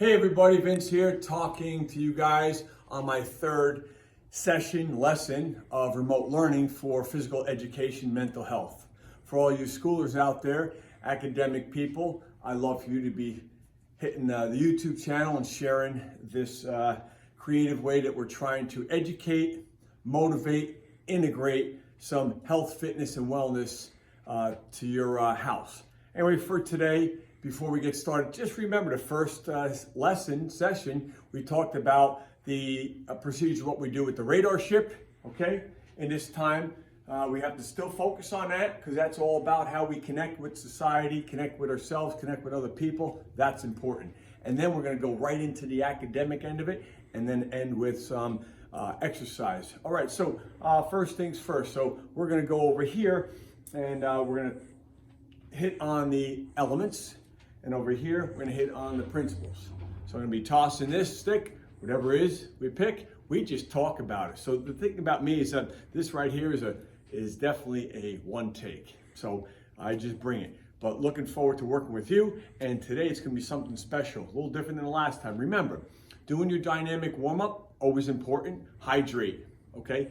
Hey everybody, Vince here talking to you guys on my third lesson of remote learning for physical education, mental health. For all you schoolers out there, academic people, I'd love for you to be hitting the YouTube channel and sharing this creative way that we're trying to educate, motivate, integrate some health, fitness, and wellness to your house. Anyway, for today, before we get started, just remember the first session, we talked about the procedure, what we do with the radar ship, okay? And this time, we have to still focus on that because that's all about how we connect with society, connect with ourselves, connect with other people. That's important. And then we're gonna go right into the academic end of it and then end with some exercise. All right, so first things first. So we're gonna go over here and we're gonna hit on the elements. And over here, we're gonna hit on the principles. So I'm gonna be tossing this stick, whatever it is we pick, we just talk about it. So the thing about me is that this right here is definitely a one take. So I just bring it. But looking forward to working with you. And today it's gonna be something special, a little different than the last time. Remember, doing your dynamic warm-up, always important. Hydrate, okay?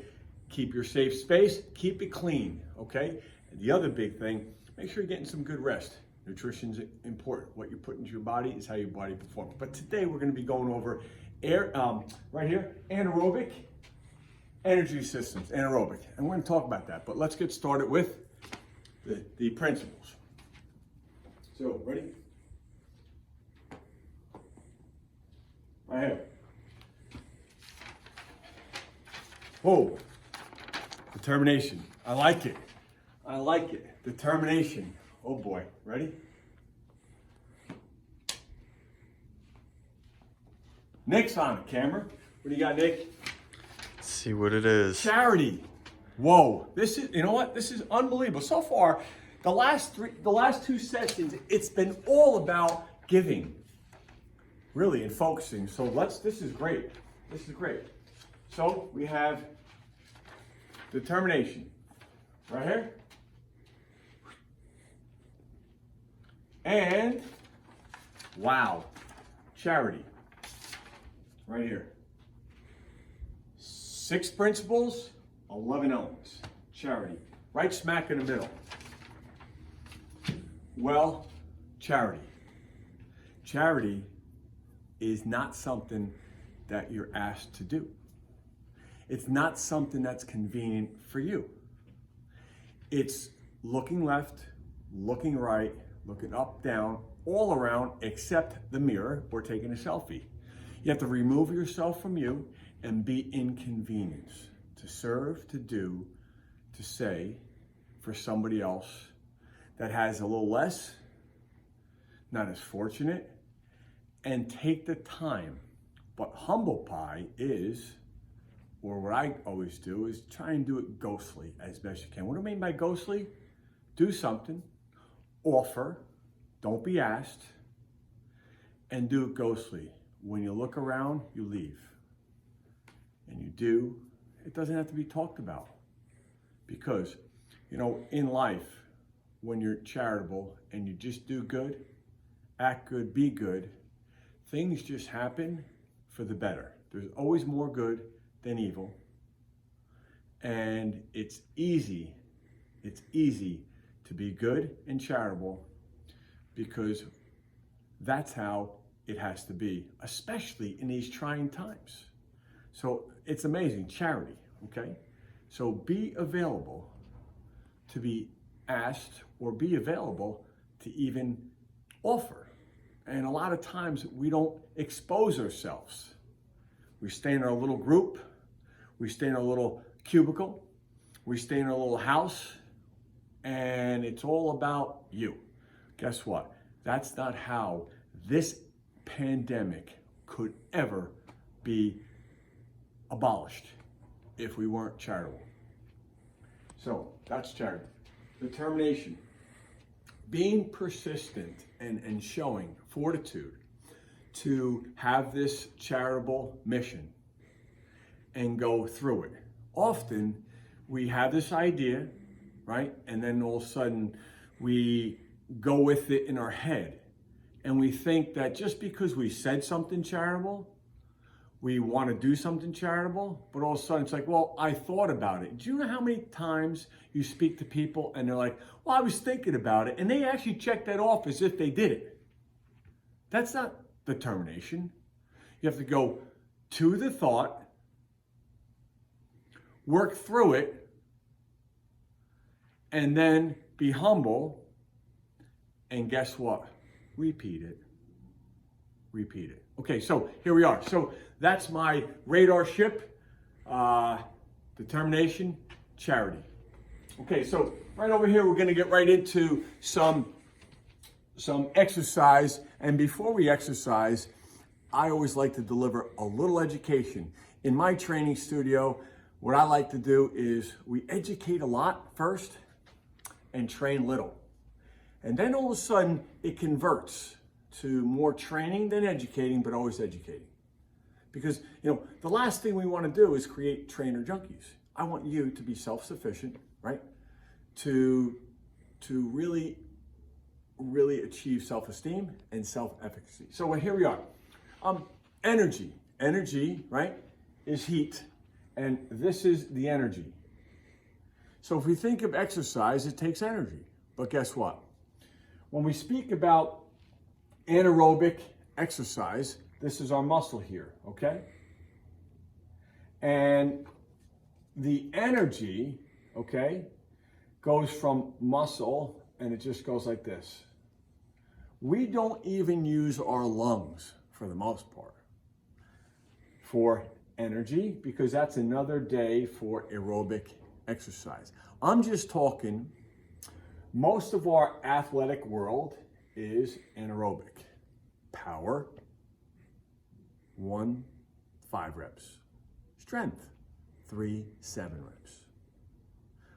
Keep your safe space, keep it clean, okay? And the other big thing, make sure you're getting some good rest. Nutrition's important. What you put into your body is how your body performs. But today we're going to be going over right here, anaerobic energy systems, anaerobic. And we're going to talk about that. But let's get started with the principles. So, ready? Right here. Whoa. Determination. I like it. I like it. Determination. Oh boy, ready? Nick's on the camera. What do you got, Nick? Let's see what it is. Charity. Whoa, this is, you know what? This is unbelievable. So far, the last two sessions, it's been all about giving, really, and focusing. So this is great. This is great. So we have determination right here. And, wow, charity, right here. 6 principles, 11 elements, charity, right smack in the middle. Well, charity. Charity is not something that you're asked to do. It's not something that's convenient for you. It's looking left, looking right, looking up, down, all around except the mirror or taking a selfie. You have to remove yourself from you and be inconvenienced to serve, to do, to say for somebody else that has a little less, not as fortunate, and take the time. But humble pie is, or what I always do, is try and do it ghostly as best you can. What do I mean by ghostly? Do something. Offer, don't be asked, and do it ghostly. When you look around, you leave. And you do, it doesn't have to be talked about. Because, you know, in life, when you're charitable and you just do good, act good, be good, things just happen for the better. There's always more good than evil. And it's easy to be good and charitable because that's how it has to be, especially in these trying times. So it's amazing, charity, okay? So be available to be asked or be available to even offer. And a lot of times we don't expose ourselves. We stay in our little group, we stay in our little cubicle, we stay in our little house, and it's all about you. Guess what? That's not how this pandemic could ever be abolished if we weren't charitable. So that's charity. Determination. Being persistent and showing fortitude to have this charitable mission and go through it. Often we have this idea, right? And then all of a sudden we go with it in our head and we think that just because we said something charitable, we want to do something charitable, but all of a sudden it's like, well, I thought about it. Do you know how many times you speak to people and they're like, well, I was thinking about it, and they actually check that off as if they did it? That's not determination. You have to go to the thought, work through it, and then be humble, and guess what? Repeat it. Repeat it. Okay, so here we are. So that's my radar ship, determination, charity. Okay, so right over here, we're gonna get right into some exercise. And before we exercise, I always like to deliver a little education. In my training studio, what I like to do is we educate a lot first and train little. And then all of a sudden, it converts to more training than educating, but always educating. Because, the last thing we want to do is create trainer junkies. I want you to be self-sufficient, right? To really achieve self-esteem and self-efficacy. So here we are. Energy, right, is heat, and this is the energy. So if we think of exercise, it takes energy. But guess what? When we speak about anaerobic exercise, this is our muscle here, okay? And the energy, okay, goes from muscle, and it just goes like this. We don't even use our lungs for the most part for energy, because that's another day for aerobic exercise. I'm just talking, most of our athletic world is anaerobic. Power, 1, 5 reps. Strength, 3, 7 reps.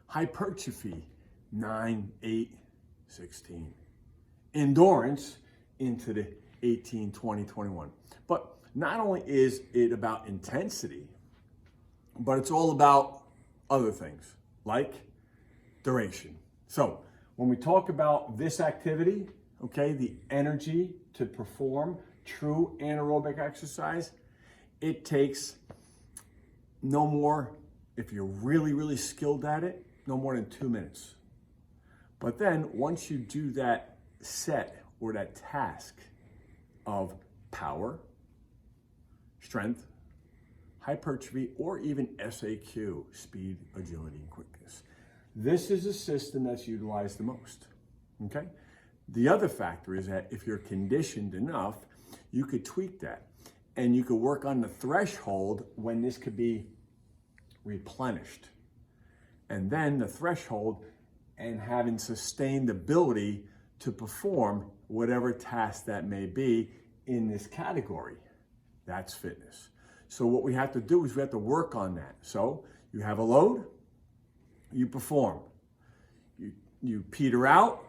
Hypertrophy, 9, 8, 16. Endurance into the 18, 20, 21. But not only is it about intensity, but it's all about other things like duration. So when we talk about this activity, okay, the energy to perform true anaerobic exercise, it takes no more, if you're really skilled at it, no more than 2 minutes. But then once you do that set or that task of power, strength, hypertrophy, or even SAQ, speed, agility, and quickness, this is a system that's utilized the most, okay? The other factor is that if you're conditioned enough, you could tweak that, and you could work on the threshold when this could be replenished. And then the threshold and having sustained ability to perform whatever task that may be in this category. That's fitness. So what we have to do is we have to work on that. So you have a load, you perform. You peter out,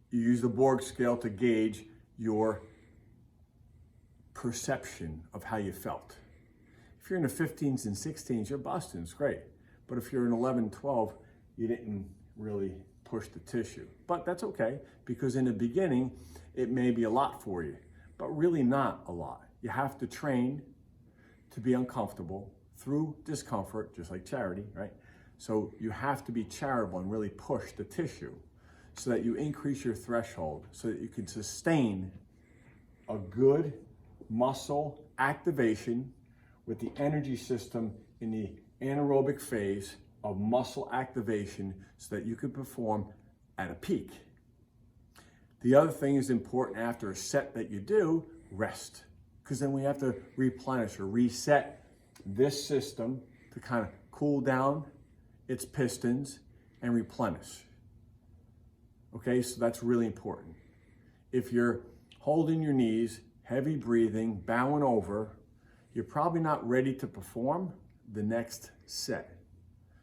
you use the Burke scale to gauge your perception of how you felt. If you're in the 15s and 16s, you're busting, it's great. But if you're in 11, 12, you didn't really push the tissue. But that's okay, because in the beginning, it may be a lot for you, but really not a lot. You have to train to be uncomfortable through discomfort, just like charity, right? So you have to be charitable and really push the tissue so that you increase your threshold so that you can sustain a good muscle activation with the energy system in the anaerobic phase of muscle activation so that you can perform at a peak. The other thing is important after a set that you do, rest. Because then we have to replenish or reset this system to kind of cool down its pistons and replenish. Okay, so that's really important. If you're holding your knees, heavy breathing, bowing over, you're probably not ready to perform the next set.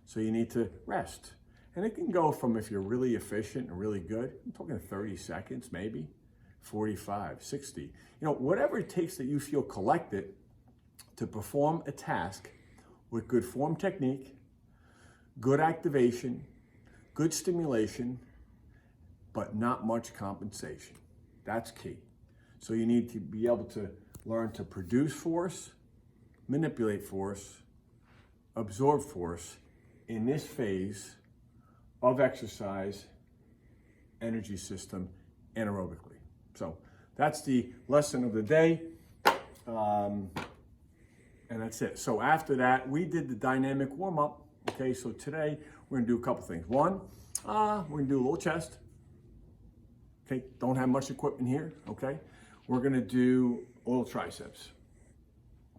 So you need to rest. And it can go from, if you're really efficient and really good, I'm talking 30 seconds maybe, 45, 60. Whatever it takes that you feel collected to perform a task with good form technique, good activation, good stimulation, but not much compensation. That's key. So you need to be able to learn to produce force, manipulate force, absorb force in this phase of exercise, energy system, anaerobically. So that's the lesson of the day. And that's it. So after that, we did the dynamic warm-up. Okay, so today we're gonna do a couple things. One, we're gonna do a little chest. Okay, don't have much equipment here, okay? We're gonna do a little triceps.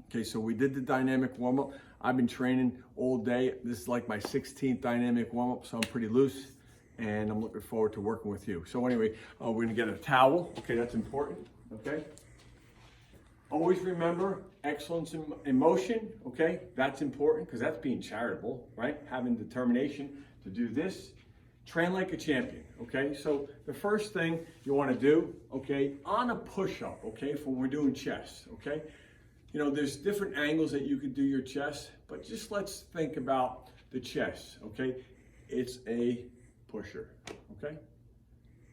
Okay, so we did the dynamic warm-up. I've been training all day. This is like my 16th dynamic warm-up, so I'm pretty loose, and I'm looking forward to working with you. So anyway, we're gonna get a towel. Okay, that's important, okay? Always remember excellence in motion, okay? That's important because that's being charitable, right? Having determination to do this. Train like a champion, okay? So the first thing you want to do, okay, on a push-up, okay, for when we're doing chest, okay? You know, there's different angles that you could do your chest, but just let's think about the chest, okay? It's a pusher, okay?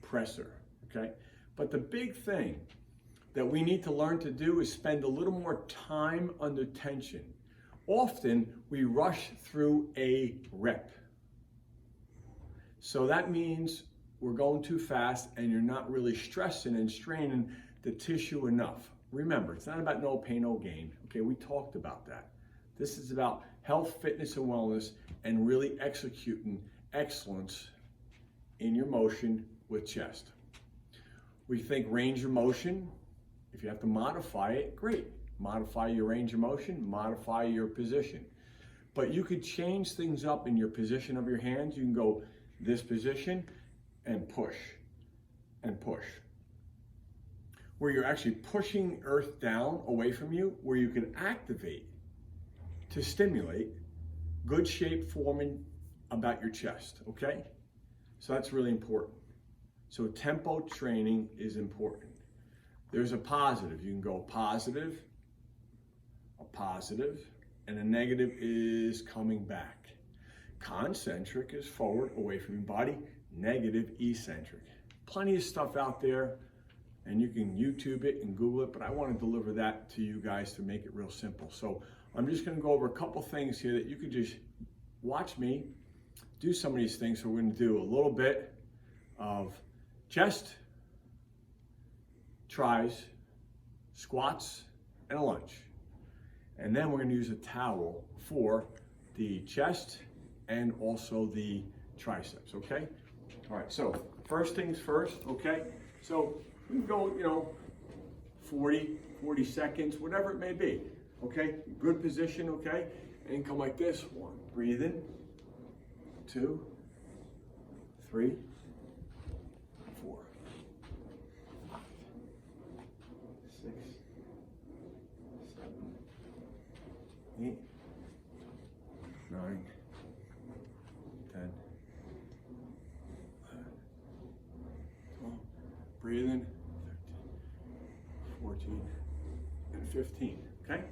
Presser, okay? But the big thing that we need to learn to do is spend a little more time under tension. Often we rush through a rep. So that means we're going too fast and you're not really stressing and straining the tissue enough. Remember, it's not about no pain, no gain. Okay, we talked about that. This is about health, fitness, and wellness, and really executing excellence in your motion with chest. We think range of motion. If you have to modify it, great. Modify your range of motion, modify your position. But you could change things up in your position of your hands. You can go this position and push, where you're actually pushing earth down away from you, where you can activate to stimulate good shape forming about your chest, okay? So that's really important. So tempo training is important. There's a positive. You can go a positive, and a negative is coming back. Concentric is forward, away from your body. Negative, eccentric. Plenty of stuff out there, and you can YouTube it and Google it, but I want to deliver that to you guys to make it real simple. So I'm just going to go over a couple things here that you could just watch me do some of these things. So we're going to do a little bit of chest, tries, squats, and a lunge. And then we're going to use a towel for the chest and also the triceps, okay? All right, so first things first, okay? So we can go, 40 seconds, whatever it may be, okay? Good position, okay? And come like this. 1, breathe in. 2, 3, 4, 5, 6, 7, 8, 9, 10, 11, 12, breathe in, 13, 14, and 15, okay?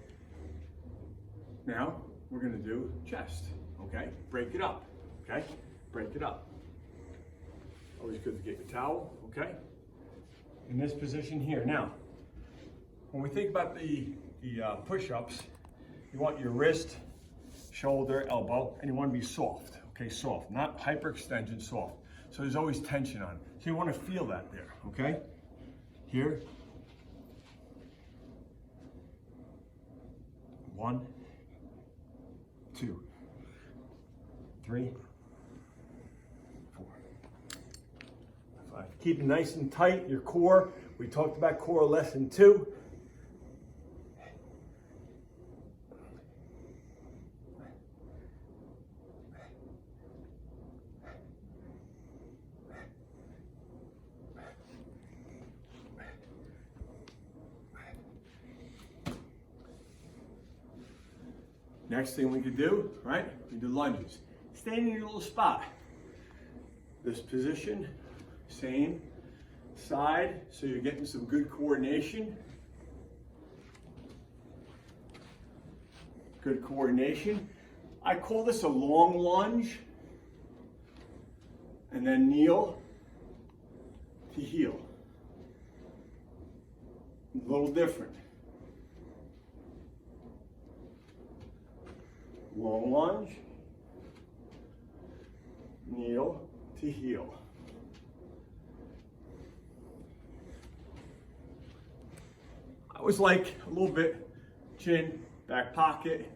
Now, we're gonna do chest, okay? Break it up, okay? Break it up. Always good to get your towel, okay? In this position here. Now, when we think about the push-ups, you want your wrist, shoulder, elbow, and you want to be soft, okay? Soft, not hyperextension, soft. So there's always tension on it. So you want to feel that there, okay? Here. 1, 2, 3, 4, 5. Keep it nice and tight, your core. We talked about core lesson 2. Next thing we could do, right? We do lunges. Stand in your little spot. This position, same side, so you're getting some good coordination. Good coordination. I call this a long lunge, and then kneel to heel. little different. Long lunge, kneel to heel. I always like a little bit chin, back pocket,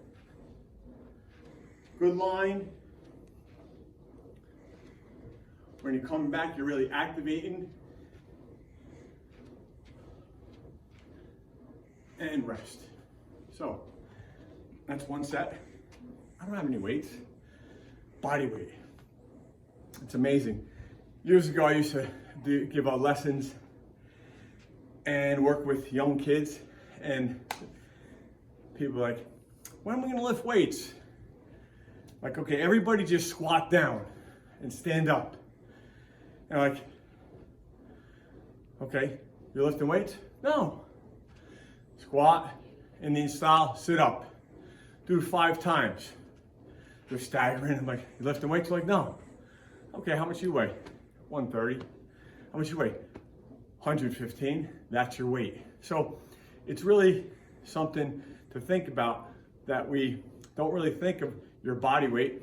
good line. When you're coming back, you're really activating. And rest. So, that's one set. I don't have any weights. Body weight. It's amazing. Years ago, I used to give lessons and work with young kids, and people were like, when am I gonna lift weights? Like, okay, everybody just squat down and stand up. And I'm like, okay, you're lifting weights? No. Squat, Indian style, sit up. Do it 5 times. They're staggering. I'm like, you lifting weights? They're like, no. Okay, how much you weigh? 130. How much you weigh? 115. That's your weight. So it's really something to think about, that we don't really think of your body weight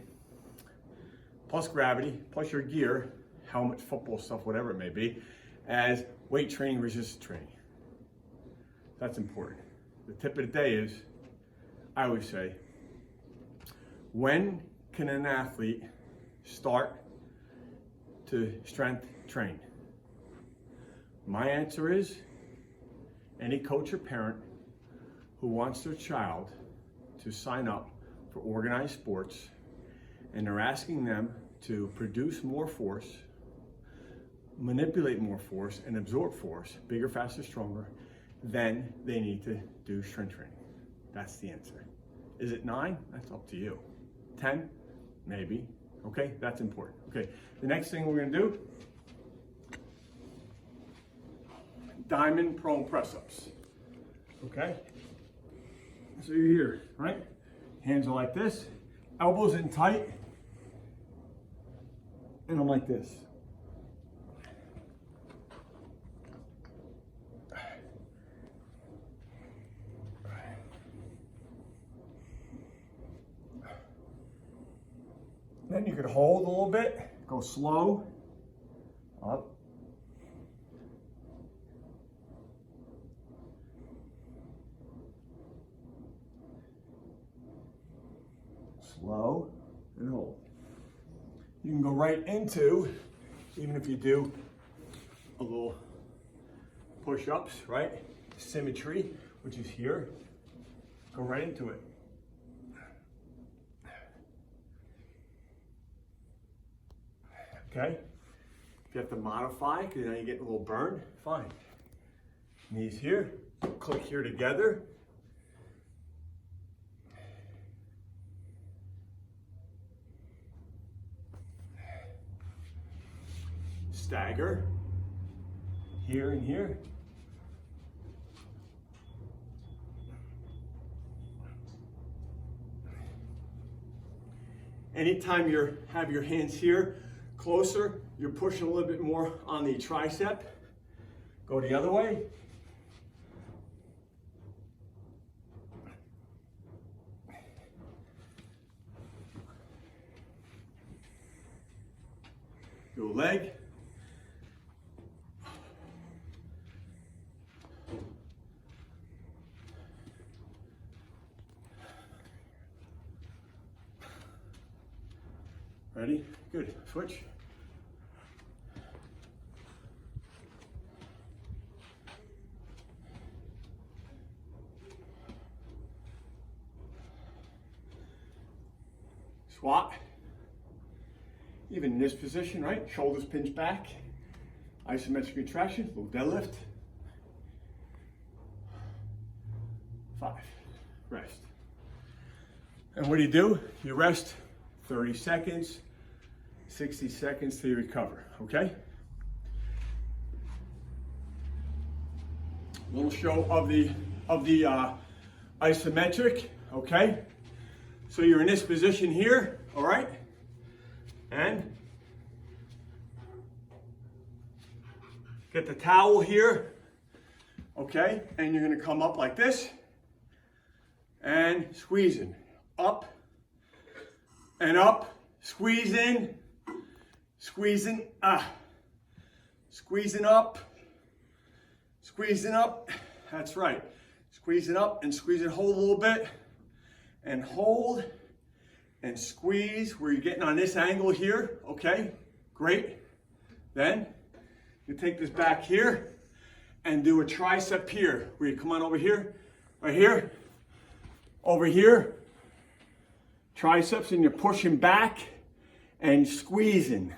plus gravity plus your gear, helmet, football stuff, whatever it may be, as weight training, resistance training. That's important. The tip of the day is, I always say, when can an athlete start to strength train? My answer is, any coach or parent who wants their child to sign up for organized sports and they're asking them to produce more force, manipulate more force, and absorb force, bigger, faster, stronger, then they need to do strength training. That's the answer. Is it 9? That's up to you. 10? Maybe. Okay, that's important. Okay, the next thing we're gonna do, diamond prone press-ups. Okay? So you're here, right? Hands are like this, elbows in tight, and I'm like this. Then you could hold a little bit, go slow, up. Slow and hold. You can go right into, even if you do a little push-ups, right? Symmetry, which is here. Go right into it. Okay? If you have to modify, because now you get a little burn, fine. Knees here, click here together. Stagger, here and here. Anytime you have your hands here, closer, you're pushing a little bit more on the tricep. Go the other way. Do a leg. Ready? Good. Switch. Squat. Even in this position, right? Shoulders pinch back. Isometric contraction, little deadlift. 5. Rest. And what do? You rest 30 seconds, 60 seconds till you recover, okay? Little show of the isometric, okay? So you're in this position here, all right? And get the towel here, Okay, and you're gonna come up like this and squeezing. Up and up, squeezing, squeezing, squeezing up, squeezing up. That's right. Squeezing up and squeezing, hold a little bit and hold and squeeze where you're getting on this angle here. Okay, great. Then you take this back here and do a tricep here where you come on over here, right here, over here, triceps, and you're pushing back and squeezing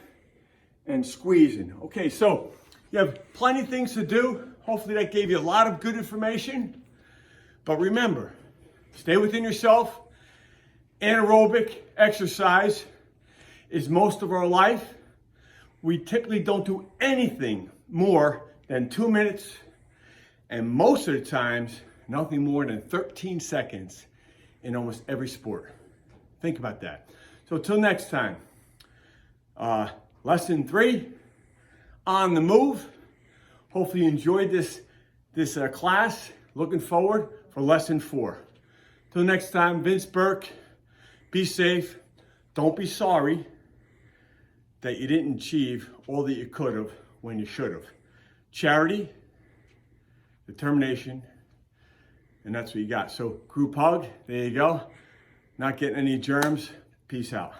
and squeezing. Okay, so you have plenty of things to do. Hopefully that gave you a lot of good information. But remember, stay within yourself. Anaerobic exercise is most of our life. We typically don't do anything more than 2 minutes, and most of the times, nothing more than 13 seconds in almost every sport. Think about that. So till next time, lesson 3, on the move. Hopefully you enjoyed this class. Looking forward for lesson 4. Till next time, Vince Burke, be safe. Don't be sorry that you didn't achieve all that you could have when you should have. Charity, determination, and that's what you got. So group hug, there you go. Not getting any germs. Peace out.